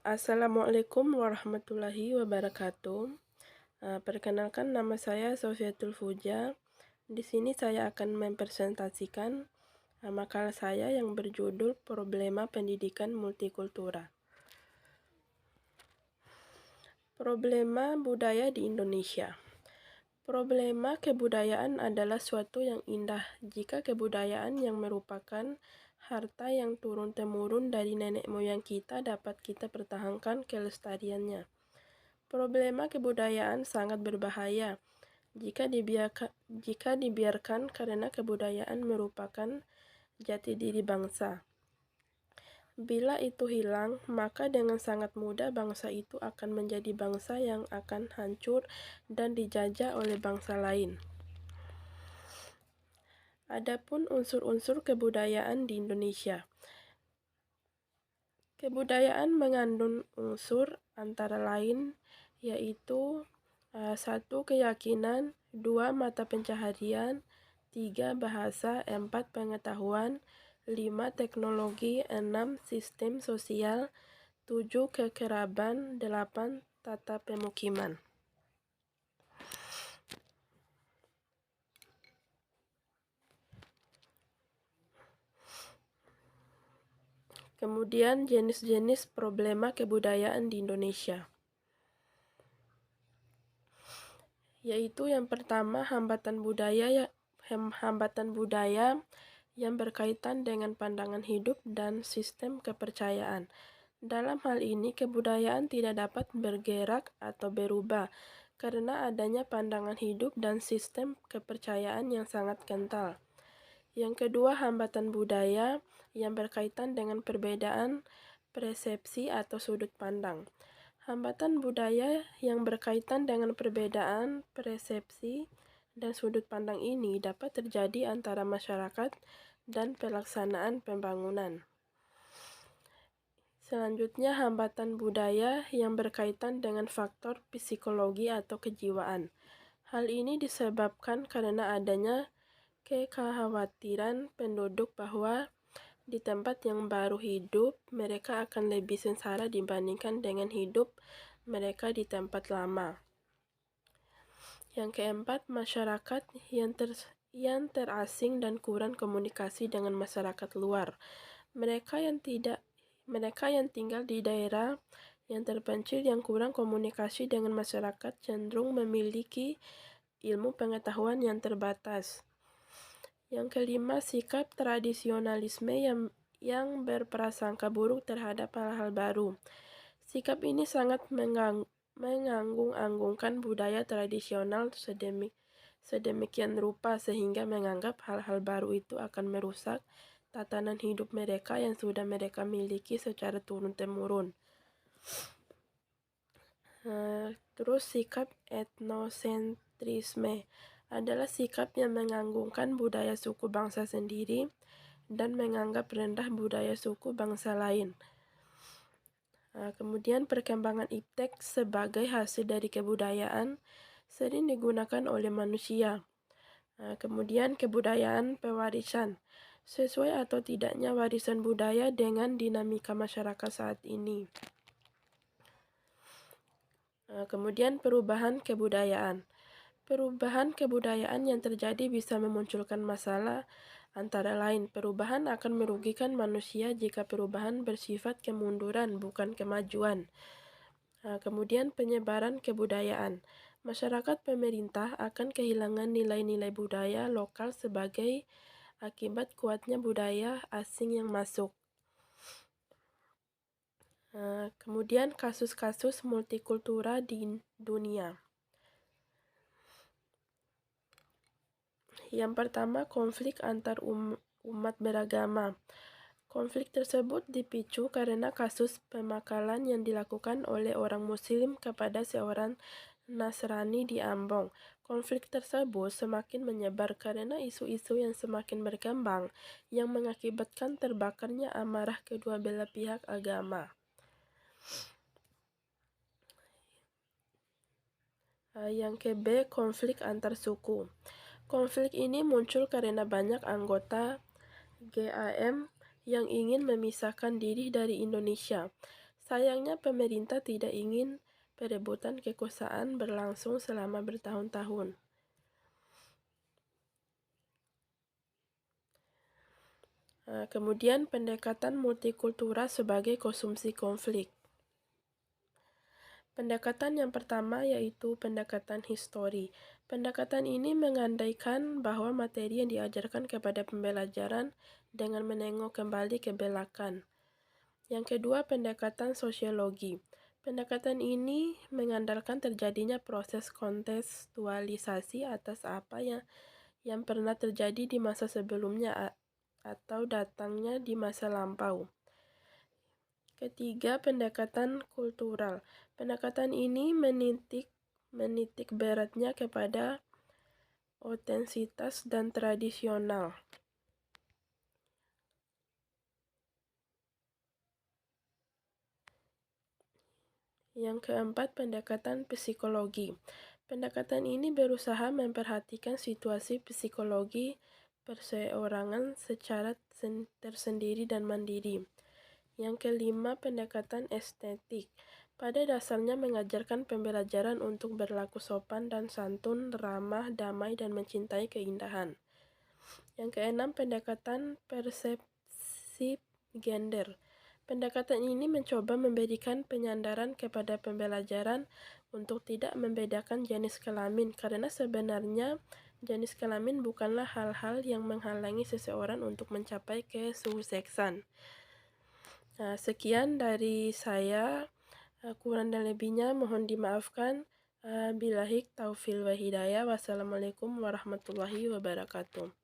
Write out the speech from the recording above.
Assalamualaikum warahmatullahi wabarakatuh. Perkenalkan, nama saya Sofiatul Fuja. Di sini saya akan mempresentasikan makalah saya yang berjudul Problema Pendidikan Multikultura. Problema budaya di Indonesia. Problema kebudayaan adalah suatu yang indah jika kebudayaan yang merupakan harta yang turun-temurun dari nenek moyang kita dapat kita pertahankan kelestariannya. Problema kebudayaan sangat berbahaya jika dibiarkan karena kebudayaan merupakan jati diri bangsa. Bila itu hilang, maka dengan sangat mudah bangsa itu akan menjadi bangsa yang akan hancur dan dijajah oleh bangsa lain. Adapun unsur-unsur kebudayaan di Indonesia. Kebudayaan mengandung unsur antara lain yaitu 1. Keyakinan, 2. Mata pencaharian, 3. Bahasa, 4. Pengetahuan, 5. Teknologi, 6. Sistem sosial, 7. Kekeraban, 8. Tata pemukiman. Kemudian jenis-jenis problema kebudayaan di Indonesia. Yaitu yang pertama, hambatan budaya yang berkaitan dengan pandangan hidup dan sistem kepercayaan. Dalam hal ini, kebudayaan tidak dapat bergerak atau berubah karena adanya pandangan hidup dan sistem kepercayaan yang sangat kental. Yang kedua, hambatan budaya yang berkaitan dengan perbedaan persepsi atau sudut pandang. Hambatan budaya yang berkaitan dengan perbedaan persepsi dan sudut pandang ini dapat terjadi antara masyarakat dan pelaksanaan pembangunan. Selanjutnya, hambatan budaya yang berkaitan dengan faktor psikologi atau kejiwaan. Hal ini disebabkan karena adanya kekhawatiran penduduk bahwa di tempat yang baru hidup, mereka akan lebih sengsara dibandingkan dengan hidup mereka di tempat lama. Yang keempat, masyarakat yang terasing dan kurang komunikasi dengan masyarakat luar. Mereka yang tinggal di daerah yang terpencil yang kurang komunikasi dengan masyarakat cenderung memiliki ilmu pengetahuan yang terbatas. Yang kelima, sikap tradisionalisme yang berprasangka buruk terhadap hal-hal baru. Sikap ini sangat menganggung-anggungkan budaya tradisional sedemikian rupa sehingga menganggap hal-hal baru itu akan merusak tatanan hidup mereka yang sudah mereka miliki secara turun-temurun. Terus sikap etnosentrisme adalah sikap yang menganggungkan budaya suku bangsa sendiri dan menganggap rendah budaya suku bangsa lain. Kemudian perkembangan iptek sebagai hasil dari kebudayaan sering digunakan oleh manusia. Kemudian kebudayaan pewarisan, sesuai atau tidaknya warisan budaya dengan dinamika masyarakat saat ini. Kemudian perubahan kebudayaan. Perubahan kebudayaan yang terjadi bisa memunculkan masalah, antara lain perubahan akan merugikan manusia jika perubahan bersifat kemunduran bukan kemajuan. Kemudian penyebaran kebudayaan. Masyarakat pemerintah akan kehilangan nilai-nilai budaya lokal sebagai akibat kuatnya budaya asing yang masuk. Kemudian kasus-kasus multikultura di dunia. Yang pertama, konflik antar umat beragama. Konflik tersebut dipicu karena kasus pemakalan yang dilakukan oleh orang Muslim kepada seorang Nasrani di Ambon. Konflik tersebut semakin menyebar karena isu-isu yang semakin berkembang yang mengakibatkan terbakarnya amarah kedua belah pihak agama. Yang ke-B, konflik antar suku. Konflik ini muncul karena banyak anggota GAM yang ingin memisahkan diri dari Indonesia. Sayangnya pemerintah tidak ingin perebutan kekuasaan berlangsung selama bertahun-tahun. Kemudian pendekatan multikultural sebagai konsumsi konflik. Pendekatan yang pertama yaitu pendekatan histori. Pendekatan ini mengandaikan bahwa materi yang diajarkan kepada pembelajaran dengan menengok kembali ke belakang. Yang kedua, pendekatan sosiologi. Pendekatan ini mengandalkan terjadinya proses kontekstualisasi atas apa yang pernah terjadi di masa sebelumnya atau datangnya di masa lampau. Ketiga, pendekatan kultural. Pendekatan ini menitik beratnya kepada otensitas dan tradisional. Yang keempat, pendekatan psikologi. Pendekatan ini berusaha memperhatikan situasi psikologi perseorangan secara tersendiri dan mandiri. Yang kelima, pendekatan estetik. Pada dasarnya mengajarkan pembelajaran untuk berlaku sopan dan santun, ramah, damai, dan mencintai keindahan. Yang keenam, pendekatan persepsi gender. Pendekatan ini mencoba memberikan penyandaran kepada pembelajaran untuk tidak membedakan jenis kelamin, karena sebenarnya jenis kelamin bukanlah hal-hal yang menghalangi seseorang untuk mencapai kesuksesan. Sekian dari saya, kurang dan lebihnya mohon dimaafkan. Billahi taufiq wa hidayah. Wassalamualaikum warahmatullahi wabarakatuh.